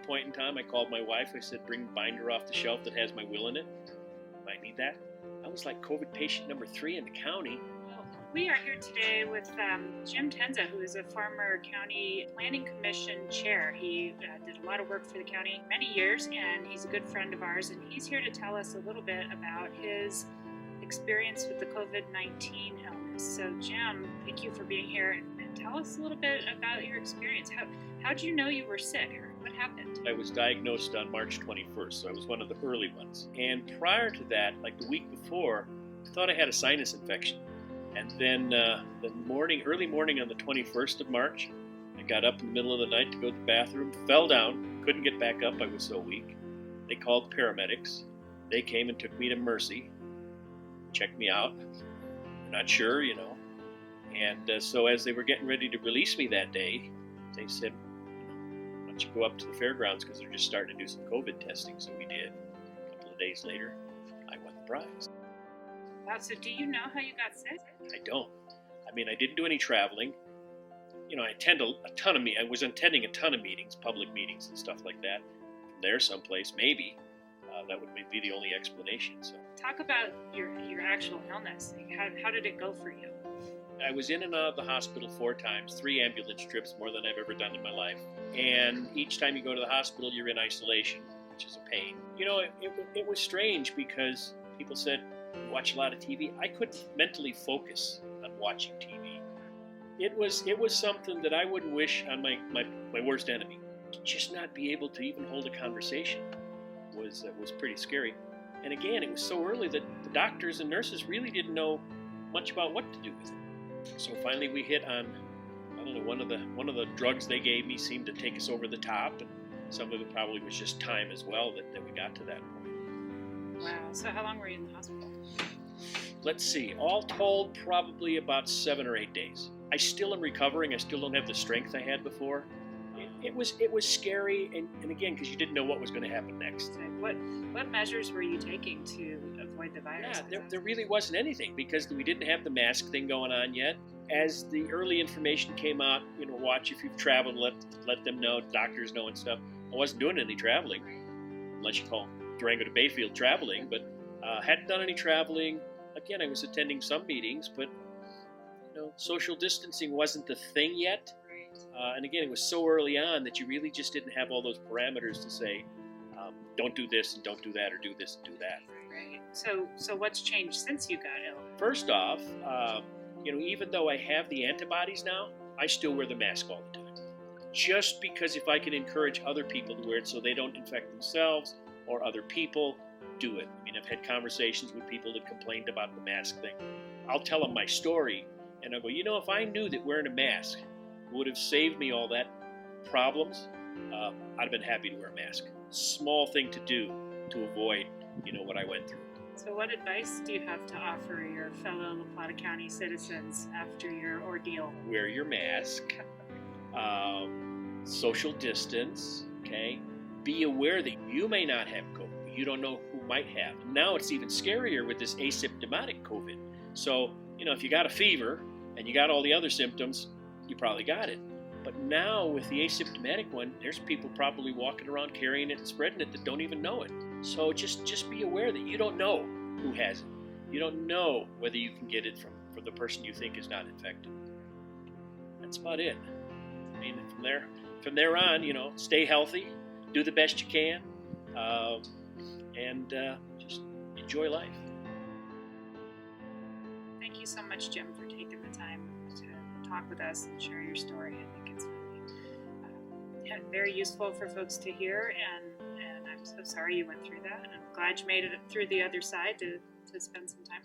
point in time, I called my wife. I said, bring a binder off the shelf that has my will in it. Might need that. I was like COVID patient number 3 in the county. We are here today with Jim Tencza, who is a former county planning commission chair. He did a lot of work for the county many years, and he's a good friend of ours. And he's here to tell us a little bit about his experience with the COVID-19 illness. So, Jim, thank you for being here, and tell us a little bit about your experience. How did you know you were sick, or what happened? I was diagnosed on March 21st, so I was one of the early ones. And prior to that, like the week before, I thought I had a sinus infection. And then early morning on the 21st of March, I got up in the middle of the night to go to the bathroom, fell down, couldn't get back up, I was so weak. They called paramedics. They came and took me to Mercy, checked me out. I'm not sure, And so as they were getting ready to release me that day, they said, why don't you go up to the fairgrounds because they're just starting to do some COVID testing. So we did. A couple of days later, I won the prize. Wow, so do you know how you got sick? I don't. I mean, I didn't do any traveling. I attend a ton of I was attending a ton of meetings, public meetings and stuff like that. From there someplace, maybe. That would be the only explanation. So, talk about your actual illness. How did it go for you? I was in and out of the hospital 4 times, 3 ambulance trips, more than I've ever done in my life. And each time you go to the hospital, you're in isolation, which is a pain. It was strange because people said, you watch a lot of TV. I couldn't mentally focus on watching TV. It was something that I wouldn't wish on my worst enemy. To just not be able to even hold a conversation was pretty scary. And again, it was so early that the doctors and nurses really didn't know much about what to do with it. So finally we hit on, I don't know, one of the drugs they gave me seemed to take us over the top, and some of it probably was just time as well that we got to that point. Wow. So how long were you in the hospital? Let's see. All told, probably about 7 or 8 days. I still am recovering. I still don't have the strength I had before. It was scary, and again, because you didn't know what was going to happen next. What measures were you taking to avoid the virus? Yeah, there really wasn't anything because we didn't have the mask thing going on yet. As the early information came out, watch if you've traveled, let them know, doctors know and stuff. I wasn't doing any traveling, unless you call Durango to Bayfield traveling, but hadn't done any traveling. Again, I was attending some meetings, but social distancing wasn't the thing yet. And again, it was so early on that you really just didn't have all those parameters to say, don't do this and don't do that, or do this and do that. Right. So what's changed since you got ill? First off, even though I have the antibodies now, I still wear the mask all the time. Just because if I can encourage other people to wear it so they don't infect themselves or other people, do it. I mean, I've had conversations with people that complained about the mask thing. I'll tell them my story, and I'll go, if I knew that wearing a mask would have saved me all that problems, I'd have been happy to wear a mask. Small thing to do to avoid, what I went through. So what advice do you have to offer your fellow Plata County citizens after your ordeal? Wear your mask, social distance, okay? Be aware that you may not have COVID. You don't know who might have. Now it's even scarier with this asymptomatic COVID. So, if you got a fever and you got all the other symptoms, you probably got it. But now with the asymptomatic one, there's people probably walking around carrying it and spreading it that don't even know it. So just be aware that you don't know who has it. You don't know whether you can get it from the person you think is not infected. That's about it. I mean, from there on, stay healthy, do the best you can, and just enjoy life. Thank you so much, Jim, for taking the time to talk with us and share your story. I think it's really very useful for folks to hear, and I'm so sorry you went through that, and I'm glad you made it through the other side to spend some time